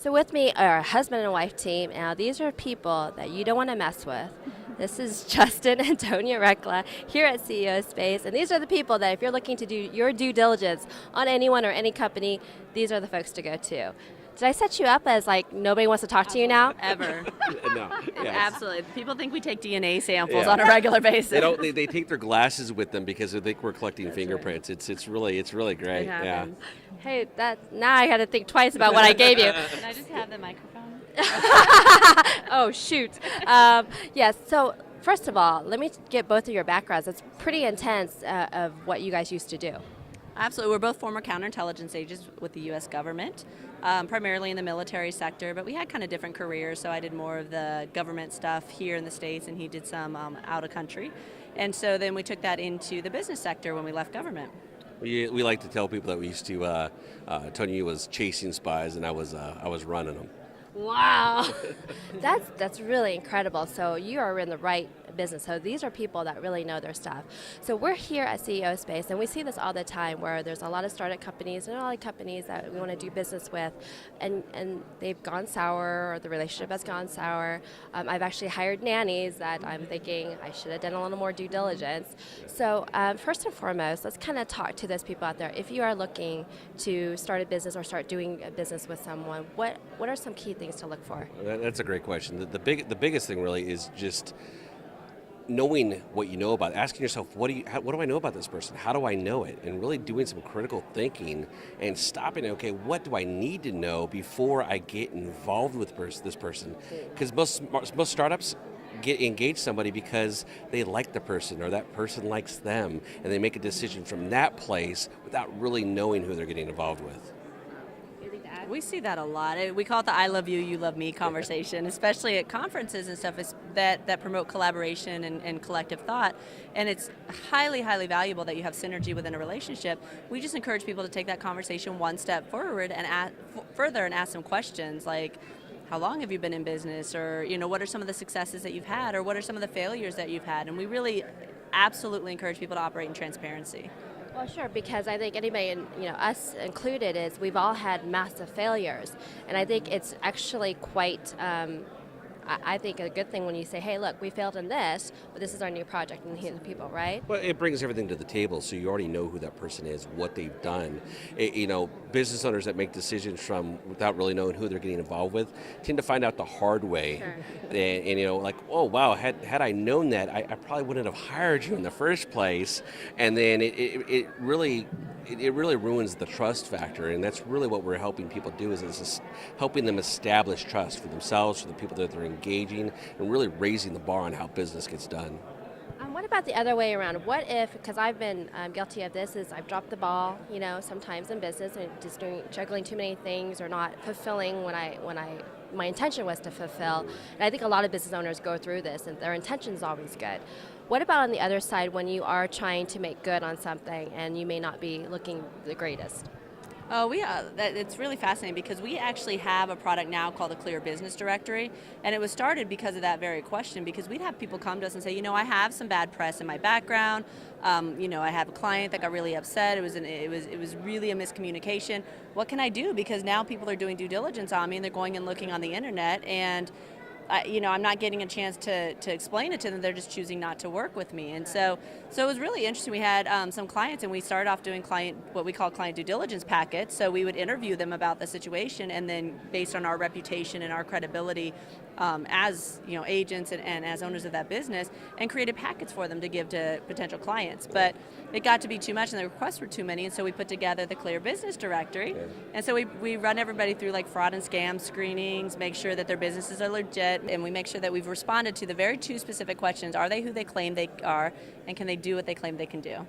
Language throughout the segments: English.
So with me are a husband and wife team. Now these are people that you don't want to mess with. This is Justin and Tonya Recla here at CEO Space, and these are the people that if you're looking to do your due diligence on anyone or any company, these are the folks to go to. Did I set you up as like nobody wants to talk to you now? Ever. No. Yes. Absolutely. People think we take DNA samples on a regular basis. They take their glasses with them because they think we're collecting fingerprints. Right. It's really great. Yeah. Hey, now I got to think twice about what I gave you. Can I just have the microphone? Oh shoot. Yes. So first of all, let me get both of your backgrounds. It's pretty intense of what you guys used to do. Absolutely. We're both former counterintelligence agents with the U.S. government, primarily in the military sector, but we had kind of different careers. So I did more of the government stuff here in the States, and he did some out of country. And so then we took that into the business sector when we left government. We like to tell people that we used to, Tonya was chasing spies and I was running them. Wow, that's really incredible. So you are in the right business. So these are people that really know their stuff. So we're here at CEO Space, and we see this all the time where there's a lot of startup companies and a lot of companies that we want to do business with, and they've gone sour, or the relationship has gone sour. I've actually hired nannies that I'm thinking I should have done a little more due diligence. So first and foremost, let's kind of talk to those people out there. If you are looking to start a business or start doing a business with someone, what are some key things to look for? That's a great question. The biggest thing really is just knowing what you know about it, asking yourself, what do I know about this person? How do I know it? And really doing some critical thinking and stopping, okay, what do I need to know before I get involved with this person? Because most startups engage somebody because they like the person or that person likes them, and they make a decision from that place without really knowing who they're getting involved with. We see that a lot. We call it the I love you, you love me conversation, especially at conferences and stuff that promote collaboration and collective thought. And it's highly, highly valuable that you have synergy within a relationship. We just encourage people to take that conversation one step forward and further and ask some questions like, how long have you been in business? Or, what are some of the successes that you've had? Or what are some of the failures that you've had? And we really absolutely encourage people to operate in transparency. Well, sure, because I think anybody, us included, is we've all had massive failures, and I think it's actually quite, I think a good thing when you say, hey, look, we failed in this, but this is our new project, and here's the people, right? Well, it brings everything to the table, so you already know who that person is, what they've done. Business owners that make decisions without really knowing who they're getting involved with tend to find out the hard way. Sure. And like, oh wow, had I known that, I probably wouldn't have hired you in the first place. And then it really ruins the trust factor, and that's really what we're helping people do is helping them establish trust for themselves, for the people that they're engaging, and really raising the bar on how business gets done. What about the other way around? What if, because I've been guilty of this, is I've dropped the ball, sometimes in business and just juggling too many things or not fulfilling when my intention was to fulfill. And I think a lot of business owners go through this, and their intention is always good. What about on the other side when you are trying to make good on something and you may not be looking the greatest? Oh, it's really fascinating because we actually have a product now called the Clear Business Directory, and it was started because of that very question, because we'd have people come to us and say, I have some bad press in my background, I have a client that got really upset, it was really a miscommunication. What can I do? Because now people are doing due diligence on me and they're going and looking on the internet, and I'm not getting a chance to explain it to them. They're just choosing not to work with me. And so it was really interesting. We had some clients, and we started off doing what we call client due diligence packets. So we would interview them about the situation, and then based on our reputation and our credibility as agents and as owners of that business, and created packets for them to give to potential clients. But it got to be too much, and the requests were too many, and so we put together the Clear Business Directory. Yeah. And so we run everybody through like fraud and scam screenings, make sure that their businesses are legit, and we make sure that we've responded to the very two specific questions: are they who they claim they are, and can they do what they claim they can do?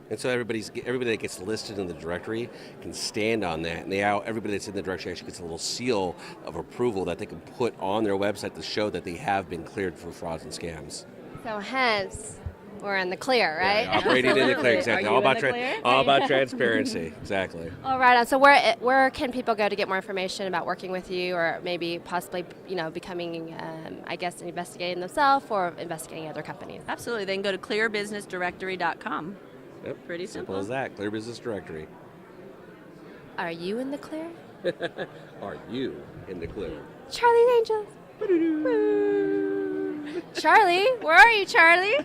And so everybody that gets listed in the directory can stand on that, and everybody that's in the directory actually gets a little seal of approval that they can put on their website to show that they have been cleared for frauds and scams. So hence, we're in the clear, right? Yeah, operating in the clear, exactly. All about transparency, exactly. All right. So where can people go to get more information about working with you, or maybe possibly becoming, investigating themselves or investigating other companies? Absolutely. They can go to clearbusinessdirectory.com. Yep. Pretty simple as that. Clear Business Directory. Are you in the clear? Are you in the clear? Charlie's Angels. Charlie, where are you, Charlie?